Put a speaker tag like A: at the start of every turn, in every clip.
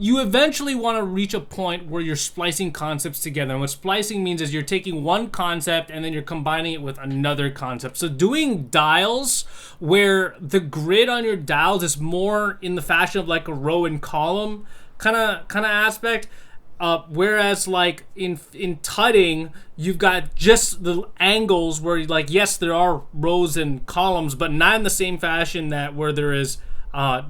A: You eventually want to reach a point where you're splicing concepts together. And what splicing means is you're taking one concept and then you're combining it with another concept. So doing dials where the grid on your dials is more in the fashion of like a row and column kind of aspect. Whereas like in tutting, you've got just the angles where like, yes, there are rows and columns, but not in the same fashion that where there is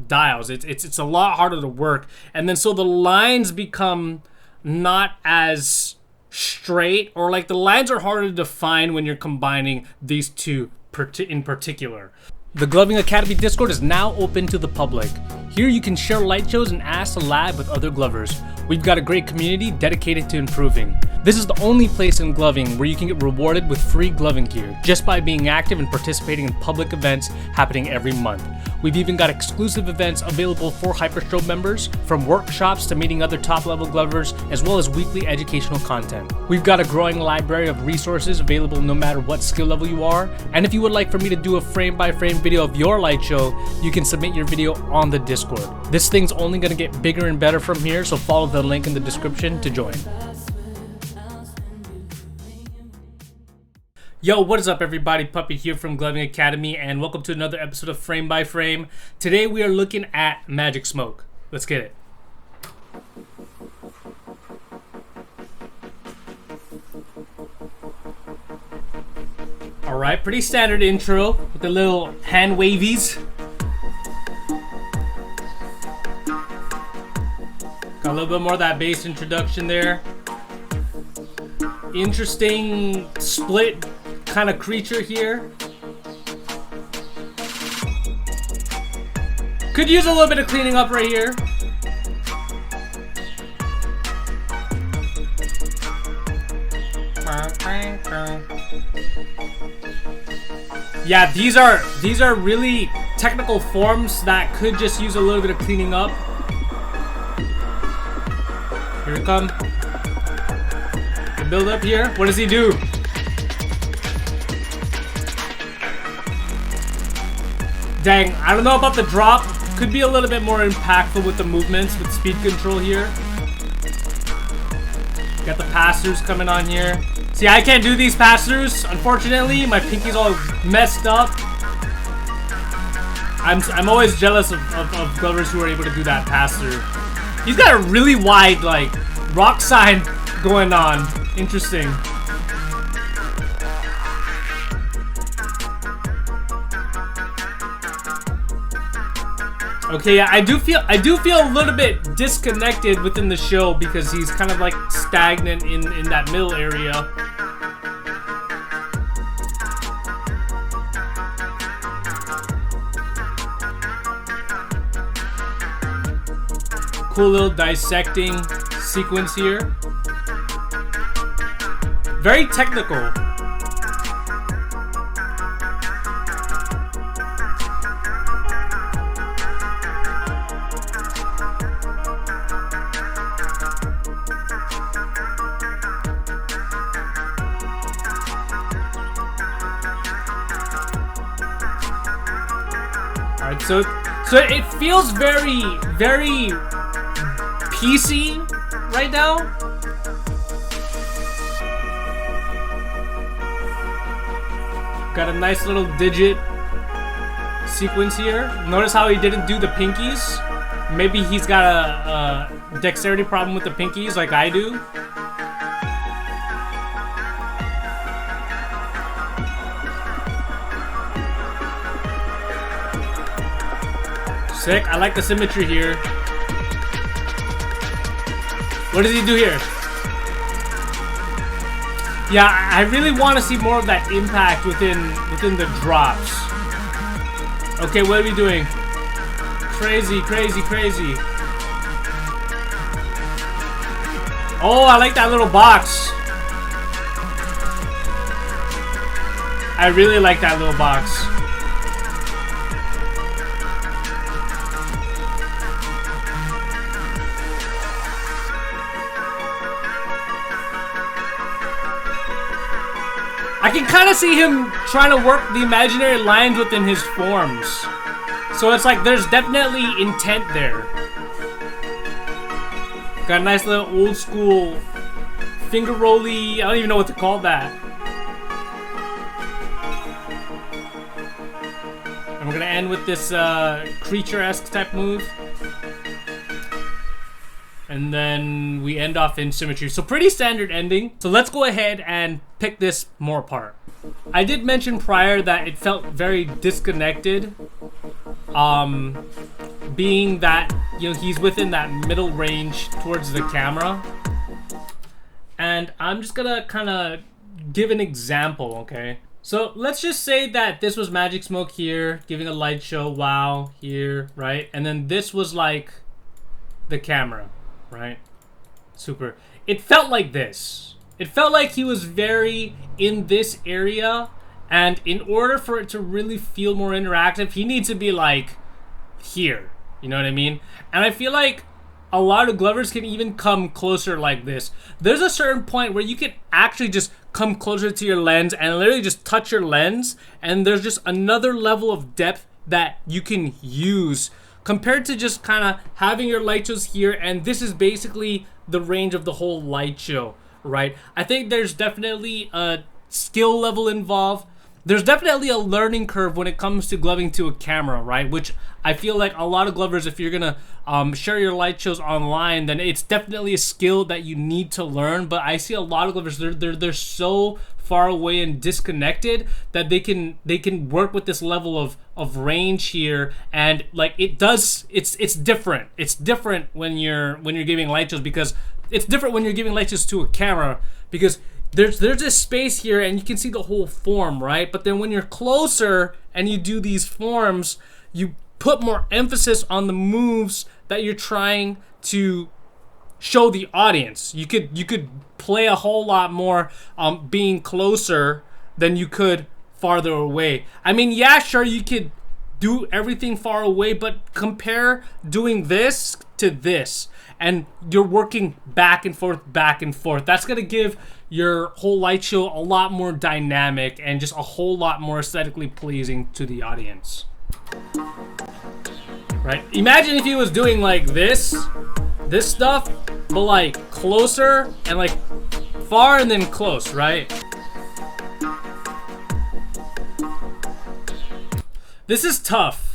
A: dials. It's a lot harder to work, and then so the lines become not as straight, or like the lines are harder to define when you're combining these two in particular. The Gloving Academy Discord is now open to the public. Here you can share light shows and ask to lab with other glovers. We've got a great community dedicated to improving. This is the only place in gloving where you can get rewarded with free gloving gear just by being active and participating in public events happening every month. We've even got exclusive events available for Hyperstrobe members, from workshops to meeting other top-level glovers, as well as weekly educational content. We've got a growing library of resources available no matter what skill level you are, and if you would like for me to do a frame-by-frame video of your light show, you can submit your video on the Discord. This thing's only going to get bigger and better from here, so follow the link in the description to join. Yo, what is up everybody? Puppy here from Gloving Academy, and welcome to another episode of Frame by Frame. Today we are looking at Magic Smoke. Let's get it. Alright, pretty standard intro with the little hand wavies. Got a little bit more of that bass introduction there. Interesting split kind of creature here. Could use a little bit of cleaning up right here. Yeah, these are really technical forms that could just use a little bit of cleaning up. Here it comes. Build up here. What does he do? Dang, I don't know about the drop. Could be a little bit more impactful with the movements, with speed control here. Got the pass-throughs coming on here. See, I can't do these pass-throughs, unfortunately. My pinky's all messed up. I'm always jealous of glovers who are able to do that pass-through. He's got a really wide, like, rock sign going on. Interesting. Okay, yeah, I do feel a little bit disconnected within the show because he's kind of like stagnant in that middle area. Cool little dissecting sequence here. Very technical. Alright, so it feels very, very PC right now. Got a nice little digit sequence here. Notice how he didn't do the pinkies. Maybe he's got a dexterity problem with the pinkies like I do. Sick. I like the symmetry here. What does he do here? Yeah, I really want to see more of that impact within the drops. Okay, what are we doing? Crazy, crazy, crazy. Oh, I like that little box. I really like that little box. I can kind of see him trying to work the imaginary lines within his forms. So it's like there's definitely intent there. Got a nice little old school finger rolly. I don't even know what to call that. And we're gonna end with this creature-esque type move. And then we end off in symmetry. So pretty standard ending. So let's go ahead and pick this more apart. I did mention prior that it felt very disconnected. Being that, you know, he's within that middle range towards the camera. And I'm just gonna kind of give an example, okay? So let's just say that this was Magic Smoke here, giving a light show, wow, here, right? And then this was like the camera, right? Super. It felt like this. It felt like he was very in this area, and in order for it to really feel more interactive, he needs to be like here. You know what I mean? And I feel like a lot of Glovers can even come closer like this. There's a certain point where you can actually just come closer to your lens and literally just touch your lens, and there's just another level of depth that you can use compared to just kind of having your light shows here, and this is basically the range of the whole light show, right? I think there's definitely a skill level involved. There's definitely a learning curve when it comes to gloving to a camera, right? Which I feel like a lot of Glovers, if you're gonna share your light shows online, then it's definitely a skill that you need to learn. But I see a lot of Glovers, they're so far away and disconnected that they can work with this level of range here, and like it's different. It's different when you're giving light shows, because it's different when you're giving light shows to a camera, because there's this space here and you can see the whole form, right? But then when you're closer and you do these forms, you put more emphasis on the moves that you're trying to show the audience. You could play a whole lot more being closer than you could farther away. I mean, yeah, sure, you could do everything far away, but compare doing this to this, and you're working back and forth. That's gonna give your whole light show a lot more dynamic and just a whole lot more aesthetically pleasing to the audience. Right? Imagine if he was doing like this stuff, but like closer and like far and then close, right? This is tough.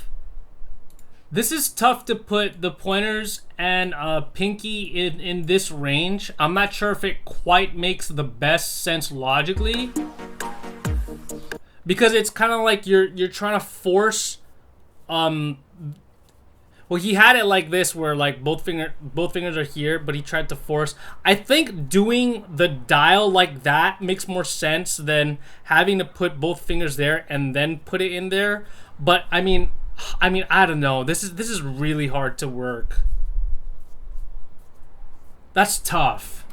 A: This is tough to put the pointers and pinky in this range. I'm not sure if it quite makes the best sense logically, because it's kind of like you're trying to force. Well, he had it like this, where like both fingers are here, but he tried to force. I think doing the dial like that makes more sense than having to put both fingers there and then put it in there. But I mean, I don't know. This is really hard to work. That's tough.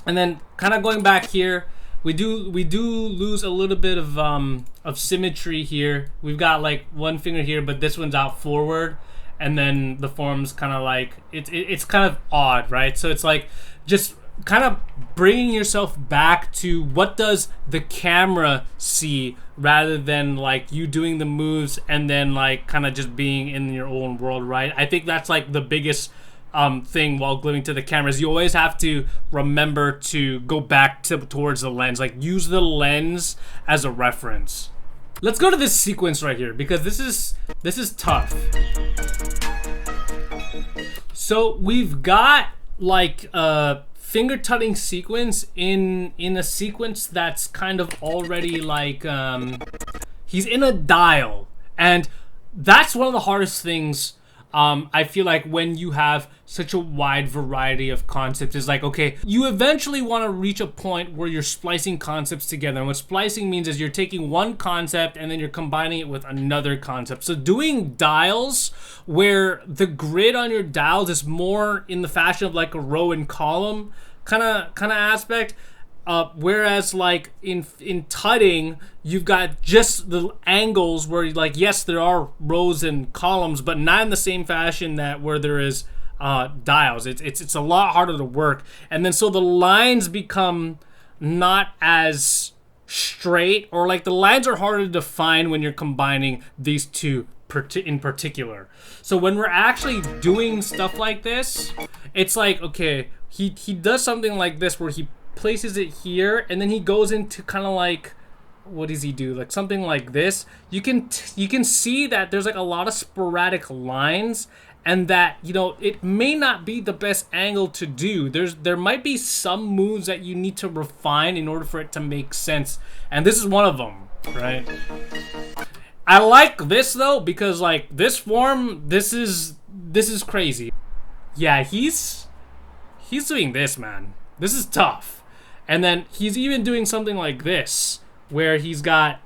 A: And then kind of going back here, we do lose a little bit of symmetry here. We've got like one finger here, but this one's out forward, and then the form's kind of like it's kind of odd, right? So it's like just kind of bringing yourself back to what does the camera see, rather than like you doing the moves and then like kind of just being in your own world, right? I think that's like the biggest thing while gluing to the cameras. You always have to remember to go back towards the lens, like use the lens as a reference. Let's go to this sequence right here, because this is tough. So we've got like a finger tutting sequence in a sequence that's kind of already like he's in a dial, and that's one of the hardest things. I feel like when you have such a wide variety of concepts, is like, okay, you eventually want to reach a point where you're splicing concepts together. And what splicing means is you're taking one concept and then you're combining it with another concept. So doing dials where the grid on your dials is more in the fashion of like a row and column kind of aspect. Whereas like in tutting, you've got just the angles where like, yes, there are rows and columns, but not in the same fashion that where there is dials. It's a lot harder to work, and then so the lines become not as straight, or like the lines are harder to define when you're combining these two in particular. So when we're actually doing stuff like this, it's like, okay, he does something like this where he places it here, and then he goes into kind of like, what does he do? Like something like this. You can see that there's like a lot of sporadic lines, and that, you know, it may not be the best angle to do. There might be some moves that you need to refine in order for it to make sense, and this is one of them, right? I like this though, because like this form, this is crazy. Yeah, he's doing this, man. This is tough. And then he's even doing something like this, where he's got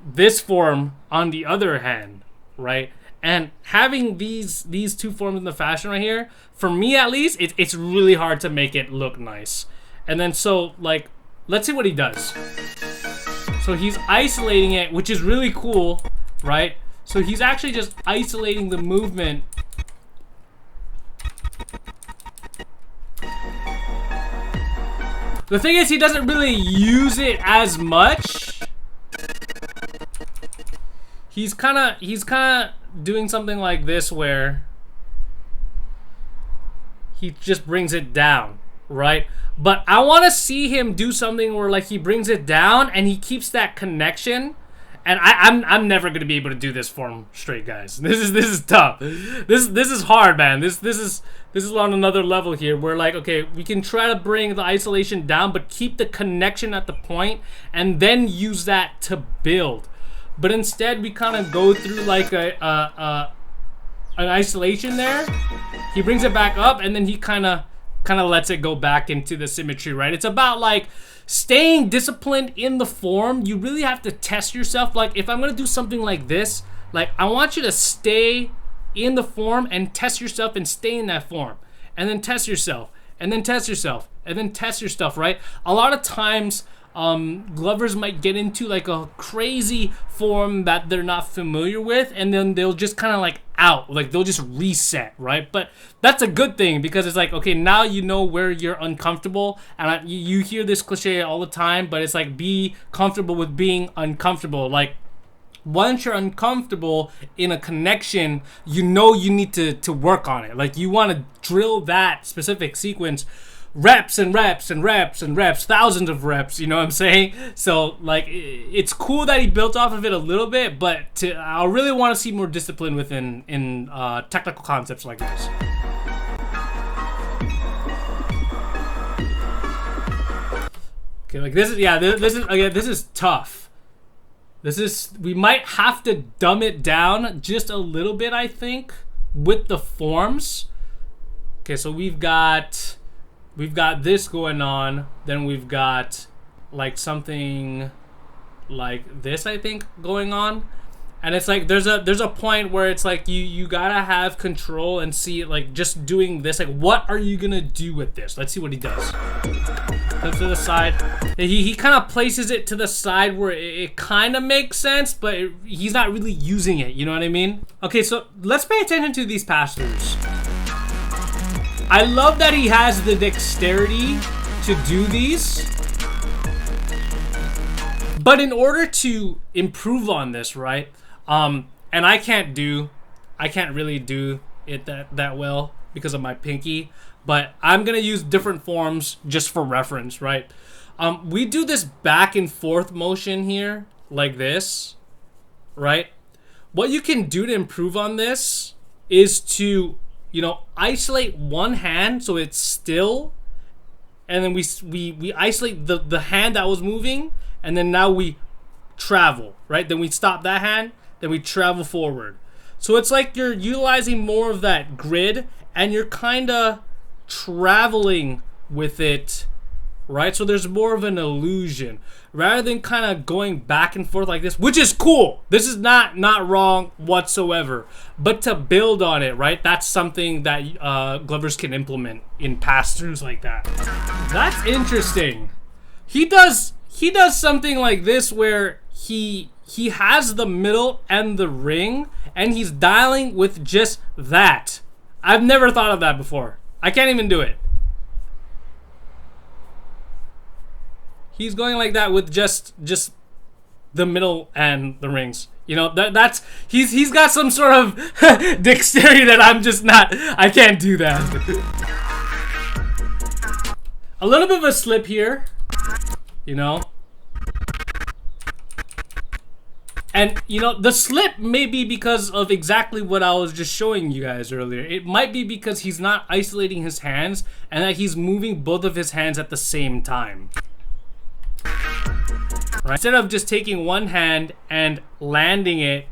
A: this form on the other hand, right? And having these two forms in the fashion right here, for me at least, it's really hard to make it look nice. And then so like, let's see what he does. So he's isolating it, which is really cool, right? So he's actually just isolating the movement. The thing is, he doesn't really use it as much. He's kind of doing something like this where he just brings it down, right? But I want to see him do something where like he brings it down and he keeps that connection. And I'm never gonna be able to do this form straight, guys. This is tough. This is hard, man. This is on another level here, where like, okay, we can try to bring the isolation down, but keep the connection at the point, and then use that to build. But instead, we kind of go through like an isolation there. He brings it back up, and then he kind of lets it go back into the symmetry, right? It's about like staying disciplined in the form. You really have to test yourself. Like if I'm gonna do something like this, like I want you to stay in the form and test yourself and stay in that form, and then test yourself, and then test yourself, and then test your stuff, right? A lot of times glovers might get into like a crazy form that they're not familiar with, and then they'll just kind of like like they'll just reset, right? But that's a good thing, because it's like, okay, now you know where you're uncomfortable. And you hear this cliche all the time, but it's like, be comfortable with being uncomfortable. Like once you're uncomfortable in a connection, you know you need to work on it. Like you want to drill that specific sequence reps and reps and reps and reps, thousands of reps, you know what I'm saying? So like it's cool that he built off of it a little bit, but I really want to see more discipline within technical concepts like this. Okay, like this is tough. We might have to dumb it down just a little bit, I think, with the forms. Okay, so we've got this going on, then we've got like something like this, I think, going on. And it's like there's a point where it's like you gotta have control and see, like, just doing this, like, what are you gonna do with this? Let's see what he does. Flip to the side. He kind of places it to the side where it kind of makes sense, but he's not really using it, you know what I mean? Okay, so let's pay attention to these pass-throughs. I love that he has the dexterity to do these. But in order to improve on this, right? And I can't really do it that well because of my pinky, but I'm gonna use different forms just for reference, right? We do this back and forth motion here, like this, right? What you can do to improve on this is to, you know, isolate one hand so it's still, and then we isolate the hand that was moving, and then now we travel, right? Then we stop that hand, then we travel forward. So it's like you're utilizing more of that grid, and you're kind of traveling with it, right? So there's more of an illusion rather than kind of going back and forth like this, which is cool. This is not wrong whatsoever, but to build on it, right? That's something that glovers can implement in pass-throughs like that. That's interesting. He does something like this where he has the middle and the ring, and he's dialing with just that. I've never thought of that before. I can't even do it. He's going like that with just the middle and the rings. You know, that's he's got some sort of dexterity that I'm just not. I can't do that. A little bit of a slip here, you know. And, you know, the slip may be because of exactly what I was just showing you guys earlier. It might be because he's not isolating his hands and that he's moving both of his hands at the same time. Right? Instead of just taking one hand and landing it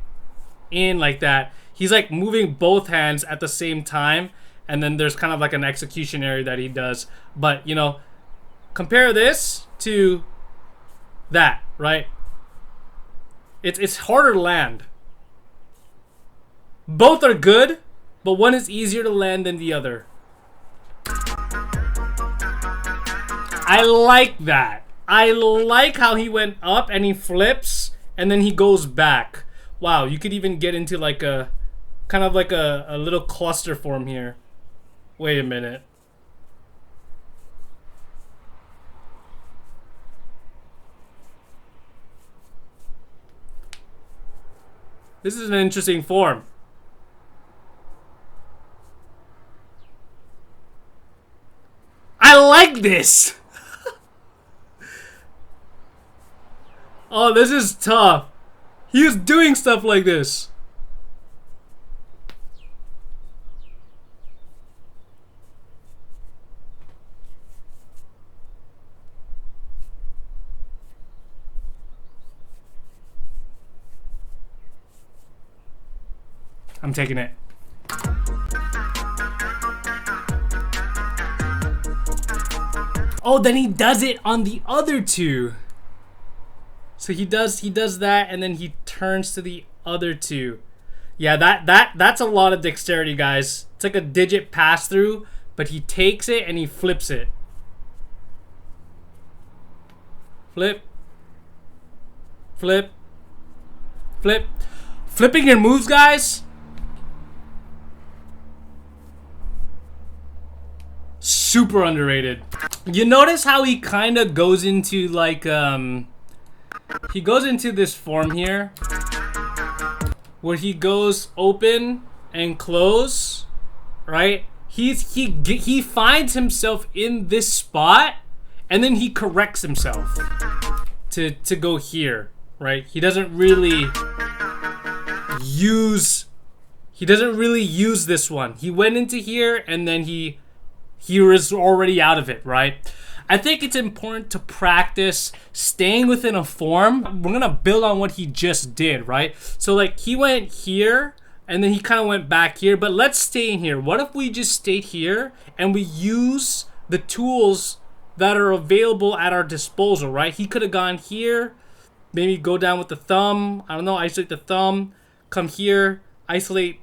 A: in like that, he's like moving both hands at the same time, and then there's kind of like an execution area that he does. But, you know, compare this to that, right? It's harder to land. Both are good, but one is easier to land than the other. I like that. I like how he went up and he flips and then he goes back. Wow, you could even get into like a kind of like a little cluster form here. Wait a minute. This is an interesting form. I like this. Oh, this is tough. He was doing stuff like this. I'm taking it. Oh, then he does it on the other two. So he does that, and then he turns to the other two. Yeah, that's a lot of dexterity, guys. It's like a digit pass through, but he takes it and he flips it. Flip. Flip. Flip. Flipping your moves, guys. Super underrated. You notice how he kind of goes into like he goes into this form here where he goes open and close, right? He finds himself in this spot and then he corrects himself to go here, right? He doesn't really use this one. He went into here and then he was already out of it, right? I think it's important to practice staying within a form. We're gonna build on what he just did, right? So like he went here and then he kind of went back here, but let's stay in here. What if we just stayed here and we use the tools that are available at our disposal, right? He could have gone here, maybe go down with the thumb. I don't know, isolate the thumb, come here, isolate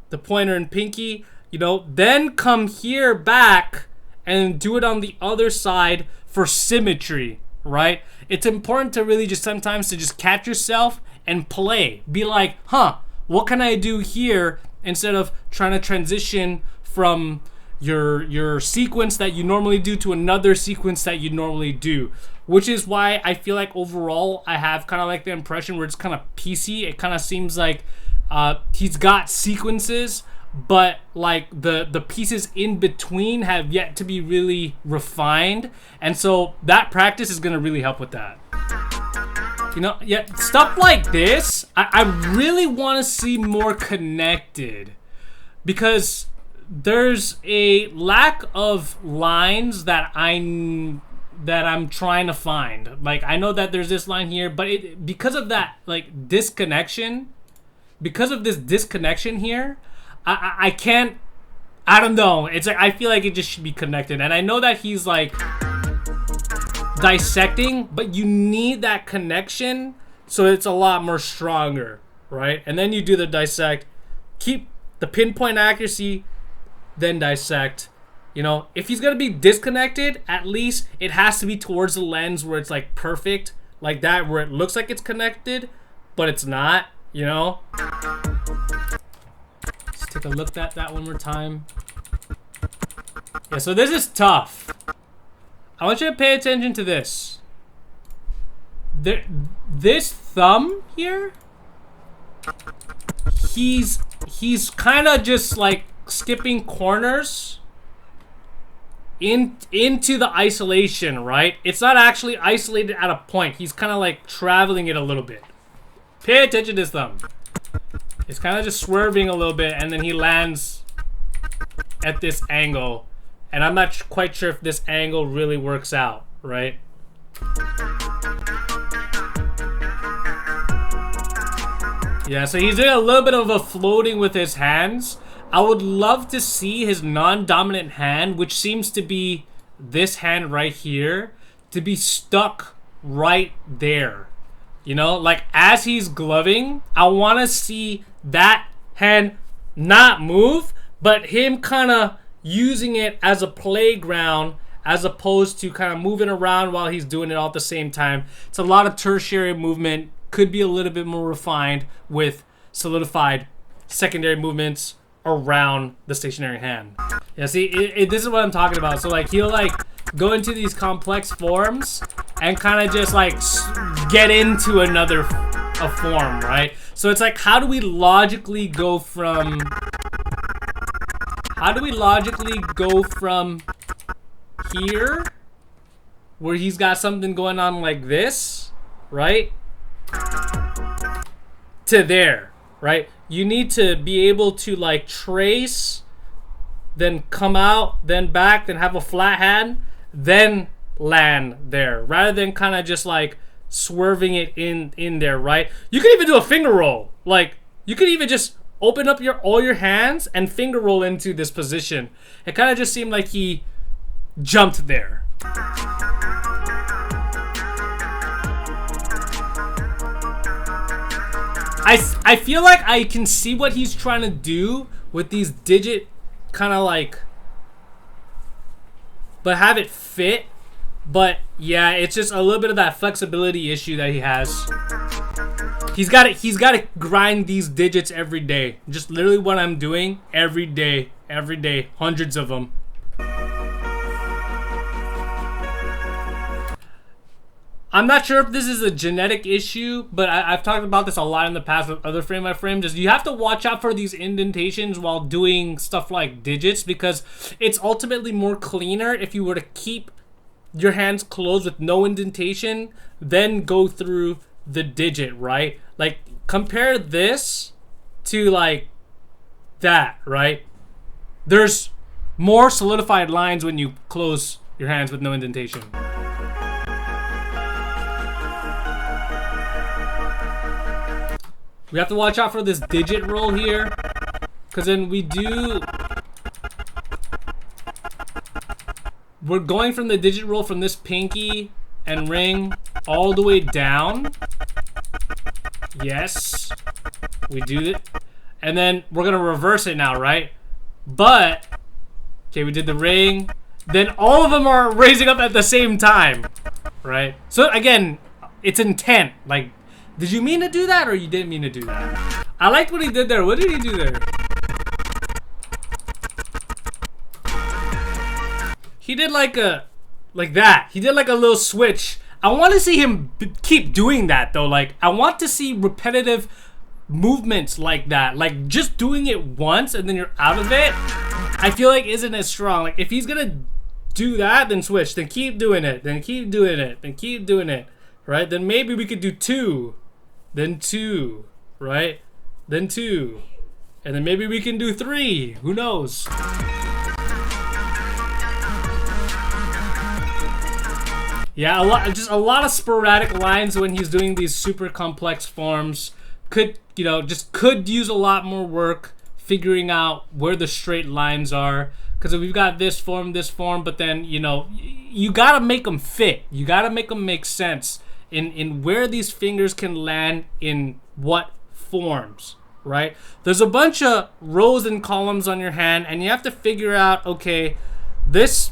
A: the pointer and pinky, you know, then come here back and do it on the other side for symmetry, right? It's important to really just sometimes to just catch yourself and play. Be like, huh, what can I do here instead of trying to transition from your sequence that you normally do to another sequence that you normally do. Which is why I feel like overall I have kind of like the impression where it's kind of piecey. It kind of seems like he's got sequences, but like the pieces in between have yet to be really refined, and so that practice is gonna really help with that. You know, yeah, stuff like this I really want to see more connected, because there's a lack of lines that I'm trying to find. Like I know that there's this line here, but because of that like disconnection, because of this disconnection here, I can't, I don't know. It's like, I feel like it just should be connected. And I know that he's like dissecting, but you need that connection so it's a lot more stronger, right? And then you do the dissect, keep the pinpoint accuracy, then dissect. You know, if he's gonna be disconnected, at least it has to be towards the lens where it's like perfect, like that, where it looks like it's connected, but it's not, you know? Take a look at that one more time. Yeah, so this is tough. I want you to pay attention to this. this thumb here, he's kind of just like skipping corners into the isolation, right? It's not actually isolated at a point. He's kind of like traveling it a little bit. Pay attention to this thumb. It's kind of just swerving a little bit, and then he lands at this angle. And I'm not quite sure if this angle really works out, right? Yeah, so he's doing a little bit of a floating with his hands. I would love to see his non-dominant hand, which seems to be this hand right here, to be stuck right there. You know, like as he's gloving, I want to see that hand not move, but him kind of using it as a playground as opposed to kind of moving around while he's doing it all at the same time. It's a lot of tertiary movement, could be a little bit more refined with solidified secondary movements around the stationary hand. Yeah, see, this is what I'm talking about. So like he'll like go into these complex forms and kind of just like get into a form, right? So it's like, how do we logically go from here, where he's got something going on like this, right, to there, right? You need to be able to like trace, then come out, then back, then have a flat hand, then land there, rather than kind of just like swerving it in there, right? You could even do a finger roll. Like you could even just open up all your hands and finger roll into this position. It kind of just seemed like he jumped there. I feel like I can see what he's trying to do with these digit kind of like, but have it fit. But yeah, it's just a little bit of that flexibility issue that he has. He's got to grind these digits every day. Just literally what I'm doing every day, hundreds of them. I'm not sure if this is a genetic issue, but I've talked about this a lot in the past with other frame by frame. Just you have to watch out for these indentations while doing stuff like digits, because it's ultimately more cleaner if you were to keep your hands closed with no indentation, then go through the digit, right? Like compare this to like that, right? There's more solidified lines when you close your hands with no indentation. We have to watch out for this digit roll here, because then we're going from the digit roll from this pinky and ring all the way down. Yes, we do it. And then we're gonna reverse it now, right? But, okay, we did the ring. Then all of them are raising up at the same time, right? So again, it's intent. Like, did you mean to do that or you didn't mean to do that? I liked what he did there. What did he do there? He did like that. He did like a little switch. I want to see him keep doing that though. Like, I want to see repetitive movements like that. Like, just doing it once and then you're out of it, I feel like isn't as strong. Like, if he's gonna do that, then switch. Then keep doing it. Then keep doing it. Then keep doing it. Right? Then maybe we could do 2. Then 2. Right? Then 2. And then maybe we can do 3. Who knows? Yeah, just a lot of sporadic lines when he's doing these super complex forms. Could use a lot more work figuring out where the straight lines are. Because we've got this form, but then, you gotta make them fit. You gotta make them make sense in where these fingers can land in what forms, right? There's a bunch of rows and columns on your hand, and you have to figure out, okay, this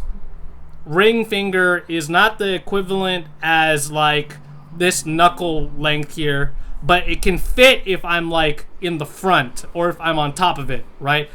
A: ring finger is not the equivalent as like this knuckle length here, but it can fit if I'm like in the front or if I'm on top of it, right?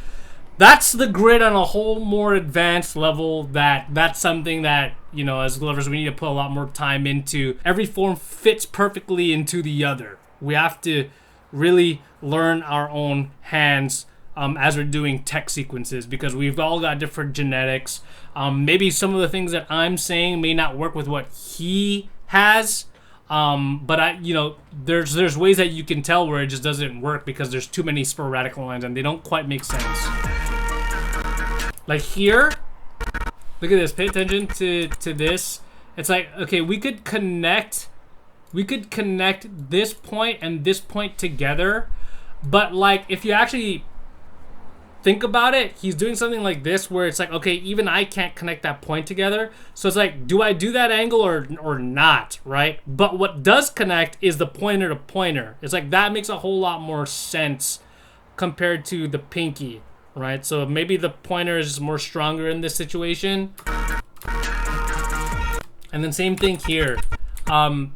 A: that's the grid on a whole more advanced level. That's something that, you know, as glovers, we need to put a lot more time into. Every form fits perfectly into the other. We have to really learn our own hands as we're doing tech sequences, because we've all got different genetics. Maybe some of the things that I'm saying may not work with what he has, but you know, there's ways that you can tell where it just doesn't work because there's too many sporadic lines and they don't quite make sense. Like here, look at this. Pay attention to this. It's like, okay, we could connect this point and this point together, but like if you actually think about it, he's doing something like this where it's like, okay, even I can't connect that point together. So it's like, do I do that angle or not, right? But what does connect is the pointer to pointer. It's like that makes a whole lot more sense compared to the pinky, right? So maybe the pointer is more stronger in this situation. And then same thing here. I'm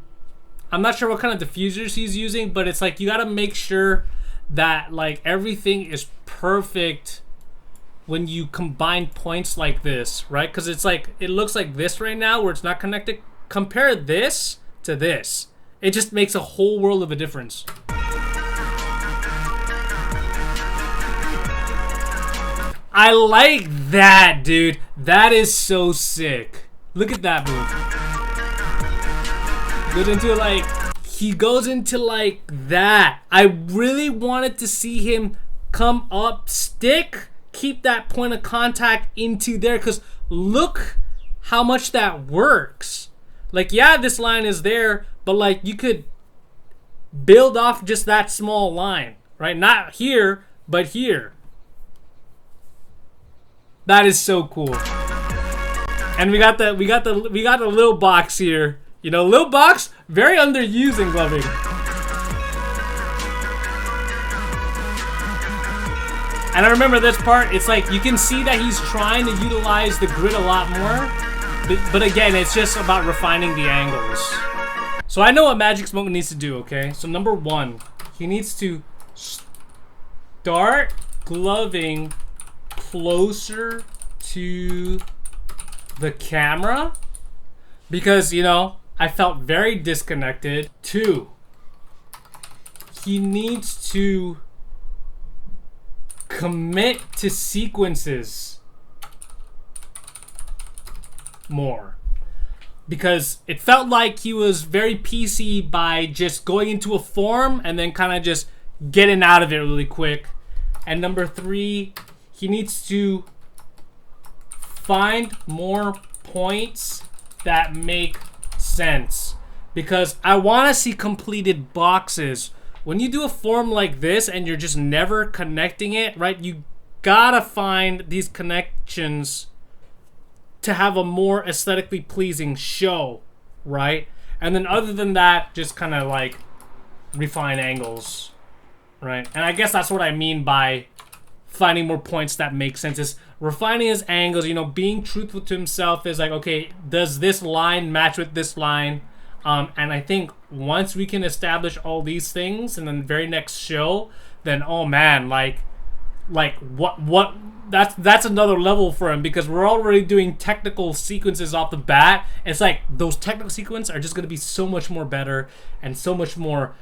A: not sure what kind of diffusers he's using, but it's like you gotta make sure that like everything is perfect when you combine points like this, right? Because it's like, it looks like this right now where it's not connected. Compare this to this. It just makes a whole world of a difference. I like that, dude. That is so sick. Look at that move. Goes into like, he goes into like that. I really wanted to see him come up, stick, keep that point of contact into there, because look how much that works. Like, yeah, this line is there, but like you could build off just that small line, right? Not here, but here. That is so cool. And we got the little box here. You know, little box, very underused in gloving. And I remember this part, it's like, you can see that he's trying to utilize the grid a lot more. But again, it's just about refining the angles. So I know what Magic Smoke needs to do, okay? So number one, he needs to start gloving closer to the camera. Because, you know, I felt very disconnected. Two, he needs to commit to sequences more. Because it felt like he was very PC by just going into a form and then kind of just getting out of it really quick. And number three, he needs to find more points that make sense, because I want to see completed boxes. When you do a form like this and you're just never connecting it, right, you gotta find these connections to have a more aesthetically pleasing show, right? And then other than that, just kind of like refine angles, right? And I guess that's what I mean by finding more points that make sense, is refining his angles, you know, being truthful to himself, is like, okay, does this line match with this line? And I think once we can establish all these things, and then the very next show, then oh man, like what that's another level for him, because we're already doing technical sequences off the bat. It's like those technical sequences are just gonna be so much more better and so much more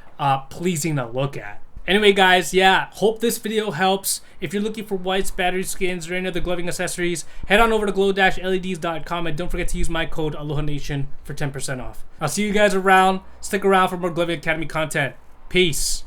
A: pleasing to look at. Anyway, guys, yeah, hope this video helps. If you're looking for whites, battery skins, or any other gloving accessories, head on over to glow-leds.com and don't forget to use my code AlohaNation for 10% off. I'll see you guys around. Stick around for more Gloving Academy content. Peace.